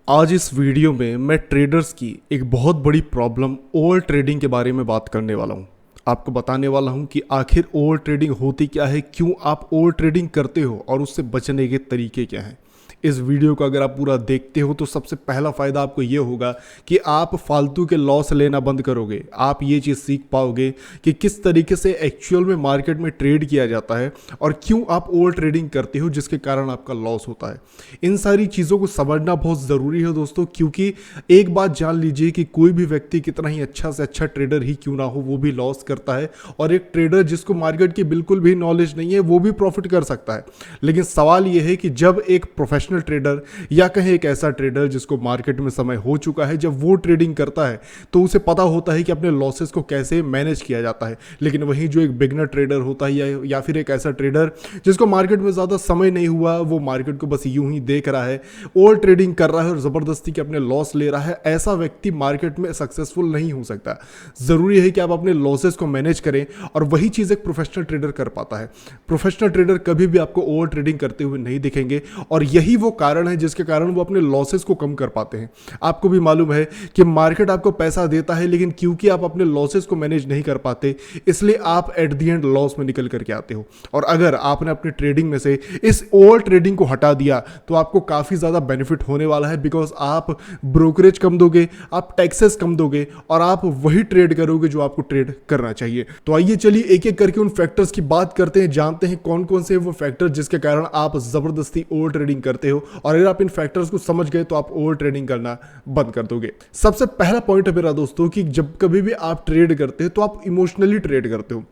आज इस वीडियो में मैं ट्रेडर्स की एक बहुत बड़ी प्रॉब्लम ओवर ट्रेडिंग के बारे में बात करने वाला हूं। आपको बताने वाला हूं कि आखिर ओवर ट्रेडिंग होती क्या है, क्यों आप ओवर ट्रेडिंग करते हो और उससे बचने के तरीके क्या हैं। इस वीडियो को अगर आप पूरा देखते हो तो सबसे पहला फ़ायदा आपको ये होगा कि आप फालतू के लॉस लेना बंद करोगे। आप ये चीज़ सीख पाओगे कि किस तरीके से एक्चुअल में मार्केट में ट्रेड किया जाता है और क्यों आप ओवर ट्रेडिंग करते हो जिसके कारण आपका लॉस होता है। इन सारी चीज़ों को समझना बहुत ज़रूरी है दोस्तों, क्योंकि एक बात जान लीजिए कि कोई भी व्यक्ति कितना ही अच्छा से अच्छा ट्रेडर ही क्यों ना हो, वो भी लॉस करता है और एक ट्रेडर जिसको मार्केट की बिल्कुल भी नॉलेज नहीं है वो भी प्रॉफिट कर सकता है। लेकिन सवाल ये है कि जब एक प्रोफेशनल ट्रेडर या कहीं एक ऐसा ट्रेडर जिसको मार्केट में समय हो चुका है, जब वो ट्रेडिंग करता है तो उसे पता होता है कि अपने लॉसेस को कैसे मैनेज किया जाता है। लेकिन वहीं जो एक बिगनर ट्रेडर होता है या फिर एक ऐसा ट्रेडर जिसको मार्केट में ज़्यादा समय नहीं हुआ, वो मार्केट को बस यूं ही देख रहा है, ओवर ट्रेडिंग कर रहा है और ज़बरदस्ती के अपने लॉस ले रहा है, ऐसा व्यक्ति मार्केट में सक्सेसफुल नहीं हो सकता। ज़रूरी है कि आप अपने लॉसेस को मैनेज करें और वही चीज़ एक प्रोफेशनल ट्रेडर कर पाता है। प्रोफेशनल ट्रेडर कभी भी आपको ओवर ट्रेडिंग करते हुए नहीं दिखेंगे और यही वो कारण है जिसके कारण वो अपने लॉसेस को कम कर पाते हैं। आपको भी मालूम है कि मार्केट आपको पैसा देता है, लेकिन क्योंकि आप अपने लॉसेस को मैनेज नहीं कर पाते इसलिए आप एट द एंड लॉस में निकल करके आते हो। और अगर आपने अपनी ट्रेडिंग में से इस ओवर ट्रेडिंग को हटा दिया तो आपको काफ़ी ज़्यादा बेनिफिट होने वाला है, बिकॉज आप ब्रोकरेज कम दोगे, आप टैक्सेस कम दोगे और आप वही ट्रेड करोगे जो आपको ट्रेड करना चाहिए। तो आइए चलिए एक एक करके उन फैक्टर्स की बात करते हैं, जानते हैं कौन कौन से वो फैक्टर जिसके कारण आप ज़बरदस्ती ओवर ट्रेडिंग करते हो और अगर आप इन फैक्टर्स को समझ गए तो आप ओवर ट्रेडिंग करना बंद कर दोगे। सबसे पहला पॉइंट है मेरा दोस्तों कि जब कभी भी आप ट्रेड करते हो तो आप इमोशनली ट्रेड करते हो।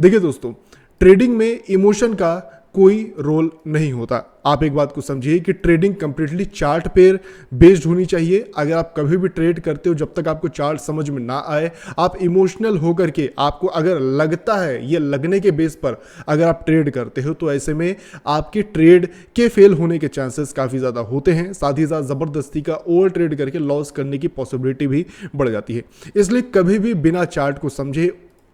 देखिए दोस्तों, ट्रेडिंग में इमोशन का कोई रोल नहीं होता। आप एक बात को समझिए कि ट्रेडिंग कंप्लीटली चार्ट पे बेस्ड होनी चाहिए। अगर आप कभी भी ट्रेड करते हो, जब तक आपको चार्ट समझ में ना आए, आप इमोशनल होकर के आपको अगर लगता है, ये लगने के बेस पर अगर आप ट्रेड करते हो तो ऐसे में आपके ट्रेड के फेल होने के चांसेस काफ़ी ज़्यादा होते हैं। साथ ही साथ ज़बरदस्ती का ओवर ट्रेड करके लॉस करने की पॉसिबिलिटी भी बढ़ जाती है। इसलिए कभी भी बिना चार्ट को समझे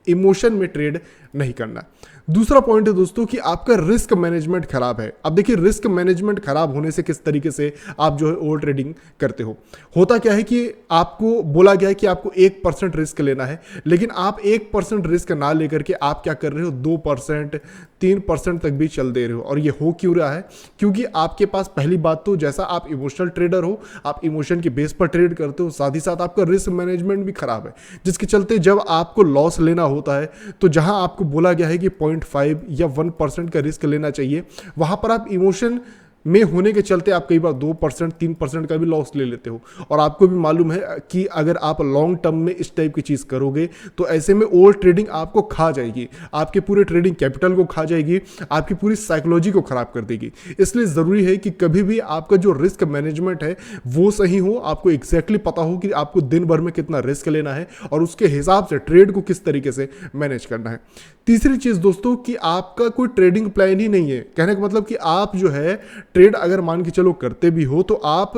इमोशन में ट्रेड नहीं करना। दूसरा पॉइंट है दोस्तों कि आपका रिस्क मैनेजमेंट खराब है। अब देखिए, रिस्क मैनेजमेंट खराब होने से किस तरीके से आप जो है ओवर ट्रेडिंग करते हो। होता क्या है कि आपको बोला गया है कि आपको 1% रिस्क लेना है, लेकिन आप 1% रिस्क ना लेकर के आप क्या कर रहे हो, 2%, 3% तक भी चल दे रहे हो। और ये हो क्यों रहा है? क्योंकि आपके पास पहली बात तो जैसा आप इमोशनल ट्रेडर हो, आप इमोशन के बेस पर ट्रेड करते हो, साथ ही साथ आपका रिस्क मैनेजमेंट भी खराब है, जिसके चलते जब आपको लॉस लेना होता है तो जहां आपको बोला गया है कि 0.5 या 1% का रिस्क लेना चाहिए, वहां पर आप इमोशन में होने के चलते आप कई बार 2%, 3% का भी लॉस ले लेते हो। और आपको भी मालूम है कि अगर आप लॉन्ग टर्म में इस टाइप की चीज़ करोगे तो ऐसे में ओवर ट्रेडिंग आपको खा जाएगी, आपके पूरे ट्रेडिंग कैपिटल को खा जाएगी, आपकी पूरी साइकोलॉजी को खराब कर देगी। इसलिए ज़रूरी है कि कभी भी आपका जो रिस्क मैनेजमेंट है वो सही हो, आपको एग्जैक्टली पता हो कि आपको दिन भर में कितना रिस्क लेना है और उसके हिसाब से ट्रेड को किस तरीके से मैनेज करना है। तीसरी चीज़ दोस्तों कि आपका कोई ट्रेडिंग प्लान ही नहीं है। कहने का मतलब कि आप जो है ट्रेड अगर मान के चलो करते भी हो तो आप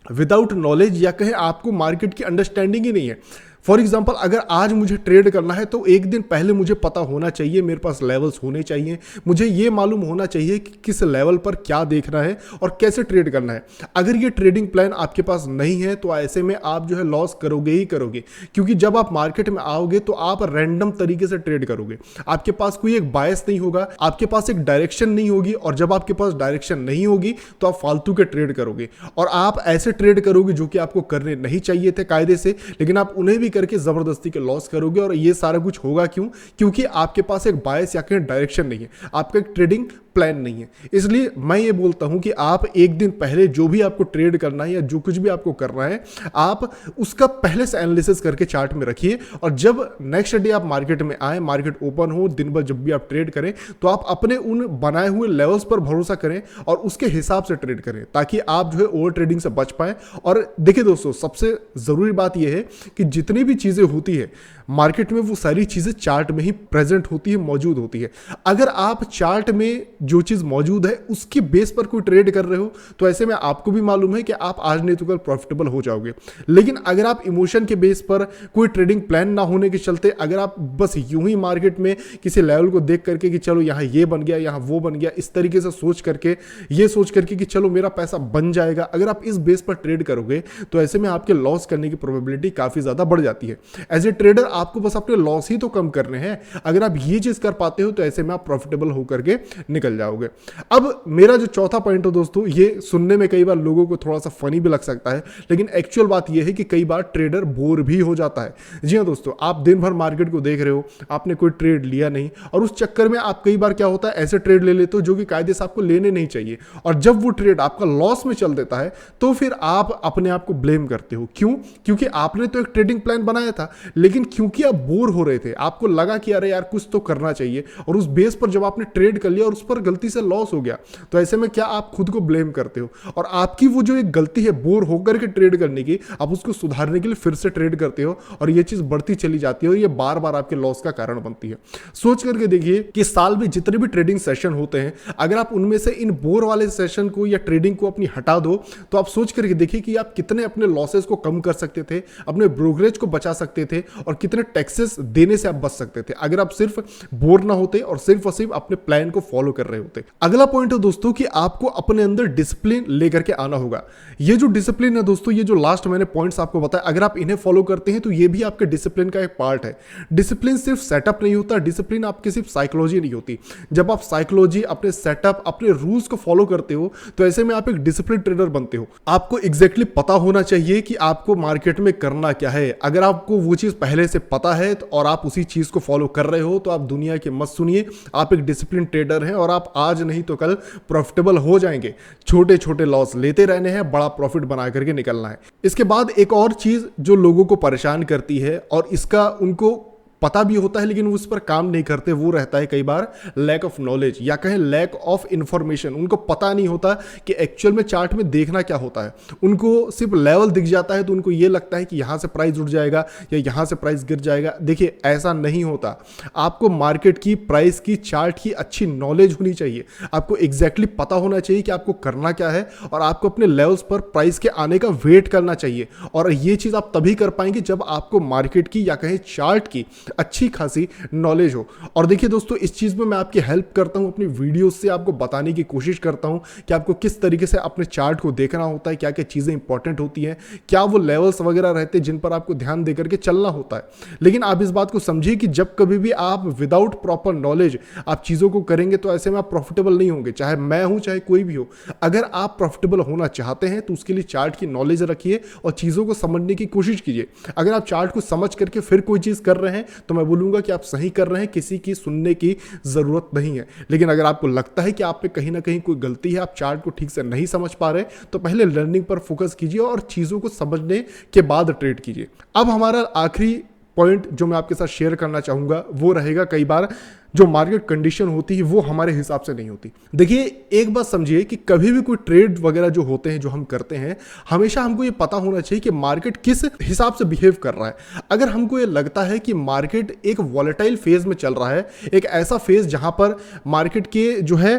विदाउट नॉलेज या कहें आपको मार्केट की अंडरस्टैंडिंग ही नहीं है। फॉर एग्जाम्पल, अगर आज मुझे ट्रेड करना है तो एक दिन पहले मुझे पता होना चाहिए, मेरे पास लेवल्स होने चाहिए, मुझे ये मालूम होना चाहिए कि किस लेवल पर क्या देखना है और कैसे ट्रेड करना है। अगर ये ट्रेडिंग प्लान आपके पास नहीं है तो ऐसे में आप जो है लॉस करोगे ही करोगे, क्योंकि जब आप मार्केट में आओगे तो आप रैंडम तरीके से ट्रेड करोगे। आपके पास कोई एक बायस नहीं होगा, आपके पास एक डायरेक्शन नहीं होगी, और जब आपके पास डायरेक्शन नहीं होगी तो आप फालतू के ट्रेड करोगे और आप ऐसे ट्रेड करोगे जो कि आपको करने नहीं चाहिए थे कायदे से, लेकिन आप उन्हें भी करके जबरदस्ती के लॉस करोगे। और ये सारा कुछ होगा क्यों? क्योंकि आपके पास एक बायस या कहीं डायरेक्शन नहीं है, आपका एक ट्रेडिंग प्लान नहीं है। इसलिए मैं ये बोलता हूं कि आप एक दिन पहले जो भी आपको ट्रेड करना है या जो कुछ भी आपको करना है, आप उसका पहले से एनालिसिस करके चार्ट में रखिए और जब नेक्स्ट डे आप मार्केट में आए, मार्केट ओपन हो, दिन भर जब भी आप ट्रेड करें तो आप अपने उन बनाए हुए लेवल्स पर भरोसा करें और उसके हिसाब से ट्रेड करें, ताकि आप जो है ओवर ट्रेडिंग से बच पाएं। और देखिए दोस्तों, सबसे जरूरी बात यह है कि जितनी जितनी भी चीज़ें होती है मार्केट में, वो सारी चीज़ें चार्ट में ही प्रेजेंट होती है, मौजूद होती है। अगर आप चार्ट में जो चीज़ मौजूद है उसके बेस पर कोई ट्रेड कर रहे हो तो ऐसे में आपको भी मालूम है कि आप आज नहीं तो कल प्रॉफिटेबल हो जाओगे। लेकिन अगर आप इमोशन के बेस पर, कोई ट्रेडिंग प्लान ना होने के चलते, अगर आप बस यूं ही मार्केट में किसी लेवल को देख करके कि चलो यहाँ ये बन गया, यहाँ वो बन गया, इस तरीके से सोच करके, ये सोच करके कि चलो मेरा पैसा बन जाएगा, अगर आप इस बेस पर ट्रेड करोगे तो ऐसे में आपके लॉस करने की प्रोबेबिलिटी काफ़ी ज़्यादा बढ़ जाती है। एज ए ट्रेडर आपको बस अपने लॉस ही तो कम करने हैं। अगर आप ये चीज़ कर पाते हो तो ऐसे में आप प्रॉफिटेबल होकर के निकल जाओगे। अब मेरा जो चौथा पॉइंट है दोस्तों, ये सुनने में कई बार लोगों को थोड़ा सा फनी भी लग सकता है, लेकिन एक्चुअल बात यह है कि कई बार ट्रेडर बोर भी हो जाता है। जी हाँ दोस्तों, आप दिन भर मार्केट को देख रहे हो, आपने कोई ट्रेड लिया नहीं, और उस चक्कर में आप कई बार क्या होता है, ऐसे ट्रेड ले लेते हो जो कि कायदे से आपको लेने नहीं चाहिए, और जब वो ट्रेड आपका लॉस में चल देता है तो फिर आप अपने आप को ब्लेम करते हो। क्यों? क्योंकि आपने तो एक ट्रेडिंग प्लान बनाया था, लेकिन क्योंकि आप बोर हो रहे थे, आपको लगा कि अरे यार कुछ तो करना चाहिए, और उस बेस पर जब आपने ट्रेड कर लिया और उस पर गलती से लॉस हो गया, तो ऐसे में क्या आप खुद को ब्लेम करते हो, और आपकी वो जो एक गलती है बोर होकर के ट्रेड करने की, आप उसको सुधारने के लिए फिर से ट्रेड करते हो, और ये चीज बढ़ती चली जाती है, और ये बार बार आपके लॉस का कारण बनती है। सोच करके देखिए कि साल में जितने भी ट्रेडिंग सेशन होते हैं, अगर आप उनमें से इन बोर वाले सेशन को या ट्रेडिंग को अपनी हटा दो, तो आप सोच करके देखिए कि आप कितने अपने लॉसेस को कम कर सकते थे, अपने ब्रोकरेज को बचा सकते थे, और कितने टैक्सेस देने से आप बच सकते थे अगर आप सिर्फ बोर ना होते और सिर्फ अपने प्लान को फॉलो कर रहे होते। अगला पॉइंट है दोस्तों कि आपको अपने अंदर डिसिप्लिन लेकर के आना होगा। ये जो डिसिप्लिन है दोस्तों, ये जो लास्ट मैंने पॉइंट्स आपको बताया, अगर आप इन्हें फॉलो करते हैं तो ये भी आपके डिसिप्लिन का एक पार्ट है। डिसिप्लिन सिर्फ सेटअप नहीं होता, डिसिप्लिन आपकी सिर्फ साइकोलॉजी नहीं होती। जब आप साइकोलॉजी, अपने सेटअप, अपने रूल्स को फॉलो करते हो तो ऐसे में आप एक डिसिप्लिन ट्रेडर बनते हो। आपको एग्जैक्टली पता होना चाहिए कि आपको मार्केट में करना क्या है। अगर आपको वो चीज पहले से पता है और आप उसी चीज को फॉलो कर रहे हो तो आप दुनिया के मत सुनिए, आप एक डिसिप्लिन ट्रेडर हैं और आप आज नहीं तो कल प्रॉफिटेबल हो जाएंगे। छोटे छोटे लॉस लेते रहने हैं, बड़ा प्रॉफिट बना करके निकलना है। इसके बाद एक और चीज जो लोगों को परेशान करती है और इसका उनको पता भी होता है लेकिन उस पर काम नहीं करते, वो रहता है कई बार लैक ऑफ नॉलेज, या कहें लैक ऑफ इंफॉर्मेशन। उनको पता नहीं होता कि एक्चुअल में चार्ट में देखना क्या होता है। उनको सिर्फ लेवल दिख जाता है तो उनको ये लगता है कि यहां से प्राइस उठ जाएगा या यहां से प्राइस गिर जाएगा। देखिए ऐसा नहीं होता। आपको मार्केट की, प्राइस की, चार्ट की अच्छी नॉलेज होनी चाहिए। आपको एग्जैक्टली पता होना चाहिए कि आपको करना क्या है, और आपको अपने लेवल्स पर प्राइस के आने का वेट करना चाहिए। और ये चीज आप तभी कर पाएंगे जब आपको मार्केट की या कहें चार्ट की अच्छी खासी नॉलेज हो। और देखिए दोस्तों, इस चीज में मैं आपकी हेल्प करता हूं, अपनी वीडियोस से आपको बताने की कोशिश करता हूं कि आपको किस तरीके से अपने चार्ट को देखना होता है, क्या क्या चीजें इंपॉर्टेंट होती हैं, क्या वो लेवल्स वगैरह रहते हैं जिन पर आपको ध्यान देकर के चलना होता है। लेकिन आप इस बात को समझिए कि जब कभी भी आप विदाउट प्रॉपर नॉलेज आप चीजों को करेंगे तो ऐसे में आप प्रॉफिटेबल नहीं होंगे, चाहे मैं हूं चाहे कोई भी हो। अगर आप प्रॉफिटेबल होना चाहते हैं तो उसके लिए चार्ट की नॉलेज रखिए और चीजों को समझने की कोशिश कीजिए। अगर आप चार्ट को समझ करके फिर कोई चीज कर रहे हैं तो मैं बोलूंगा कि आप सही कर रहे हैं, किसी की सुनने की जरूरत नहीं है। लेकिन अगर आपको लगता है कि आप पे कहीं ना कहीं कोई गलती है, आप चार्ट को ठीक से नहीं समझ पा रहे, तो पहले लर्निंग पर फोकस कीजिए और चीजों को समझने के बाद ट्रेड कीजिए। अब हमारा आखिरी पॉइंट जो मैं आपके साथ शेयर करना चाहूंगा वो रहेगा, कई बार जो मार्केट कंडीशन होती है वो हमारे हिसाब से नहीं होती। देखिए एक बात समझिए कि कभी भी कोई ट्रेड वगैरह जो होते हैं, जो हम करते हैं, हमेशा हमको ये पता होना चाहिए कि मार्केट किस हिसाब से बिहेव कर रहा है। अगर हमको ये लगता है कि मार्केट एक वॉलेटाइल फेज में चल रहा है, एक ऐसा फेज जहां पर मार्केट के जो है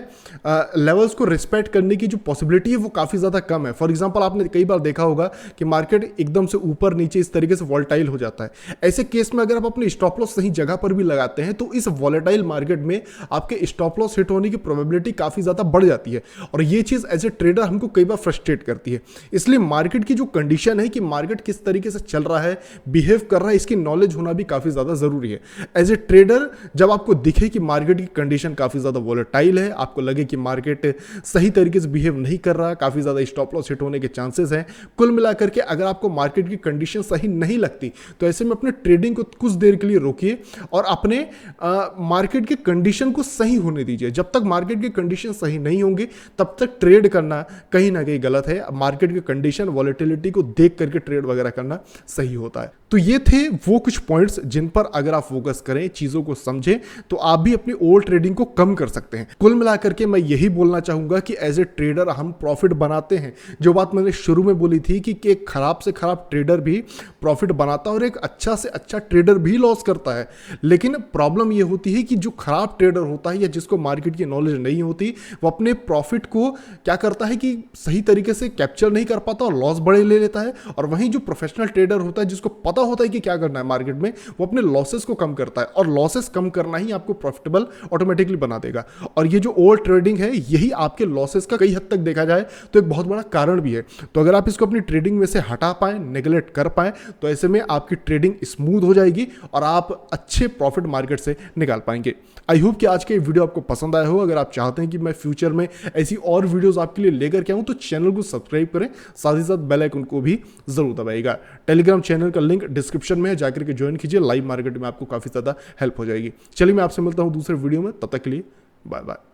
लेवल्स को रिस्पेक्ट करने की जो पॉसिबिलिटी है वो काफ़ी ज़्यादा कम है। फॉर एग्जाम्पल आपने कई बार देखा होगा कि मार्केट एकदम से ऊपर नीचे इस तरीके से वॉलेटाइल हो जाता है। ऐसे केस में अगर आप अपने स्टॉप लॉस सही जगह पर भी लगाते हैं तो इस वॉलेटाइल मार्केट में आपके स्टॉप लॉस हिट होने की प्रोबेबिलिटी काफी ज्यादा बढ़ जाती है, और ये चीज एज ए ट्रेडर हमको कई बार फ्रस्ट्रेट करती है। इसलिए मार्केट की जो कंडीशन है कि मार्केट किस तरीके से चल रहा है, बिहेव कर रहा है, इसकी नॉलेज होना भी काफी ज्यादा जरूरी है। एज ए ट्रेडर जब आपको दिखे कि मार्केट की कंडीशन काफी ज्यादा वॉलेटाइल है, आपको लगे कि मार्केट सही तरीके से बिहेव नहीं कर रहा, काफी ज्यादा स्टॉप लॉस हिट होने के चांसेस हैं, कुल मिलाकर के अगर आपको मार्केट की कंडीशन सही नहीं लगती तो ऐसे में अपने ट्रेडिंग को कुछ देर के लिए रोकिए और अपने मार्केट मार्केट के कंडीशन को सही होने दीजिए। जब तक मार्केट के कंडीशन सही नहीं होंगे तब तक ट्रेड करना कहीं ना कहीं गलत है। मार्केट के कंडीशन वॉलेटिलिटी को देख करके ट्रेड वगैरह करना सही होता है। तो ये थे वो कुछ पॉइंट्स जिन पर अगर आप फोकस करें, चीजों को समझें, तो आप भी अपनी ओवर ट्रेडिंग को कम कर सकते हैं। कुल मिलाकर के मैं यही बोलना चाहूंगा कि एज ए ट्रेडर हम प्रॉफिट बनाते हैं। जो बात मैंने शुरू में बोली थी कि एक खराब से खराब ट्रेडर भी प्रॉफिट बनाता है और एक अच्छा से अच्छा ट्रेडर भी लॉस करता है। लेकिन प्रॉब्लम यह होती है कि जो खराब ट्रेडर होता है या जिसको मार्केट की नॉलेज नहीं होती, वो अपने प्रॉफिट को क्या करता है कि सही तरीके से कैप्चर नहीं कर पाता और लॉस बड़े ले लेता है। और वहीं जो प्रोफेशनल ट्रेडर होता है, जिसको पता होता है कि क्या करना है मार्केट में, वो अपने लॉसेस को कम करता है। और लॉसेस कम करना ही आपको प्रॉफिटेबल ऑटोमेटिकली बना देगा। और ये जो ओवर ट्रेडिंग है, यही आपके लॉसेस का कई हद तक देखा जाए तो एक बहुत बड़ा कारण भी है। तो अगर आप इसको अपनी ट्रेडिंग में से हटा पाए, नेगलेक्ट कर पाए, तो ऐसे में आपकी ट्रेडिंग स्मूथ हो जाएगी और आप अच्छे प्रॉफिट मार्केट से निकाल पाएंगे। आई होप कि आज के वीडियो आपको पसंद आया हो। अगर आप चाहते हैं कि मैं फ्यूचर में ऐसी और वीडियोस आपके लिए लेकर के आऊं, तो चैनल को सब्सक्राइब करें, साथ ही साथ बेल आइकन को भी जरूर दबाइएगा। टेलीग्राम चैनल का लिंक डिस्क्रिप्शन में है, जाकर के ज्वाइन कीजिए। लाइव मार्केट में आपको काफी ज्यादा हेल्प हो जाएगी। चलिए मैं आपसे मिलता हूं दूसरे वीडियो में, तब तक के लिए बाय बाय।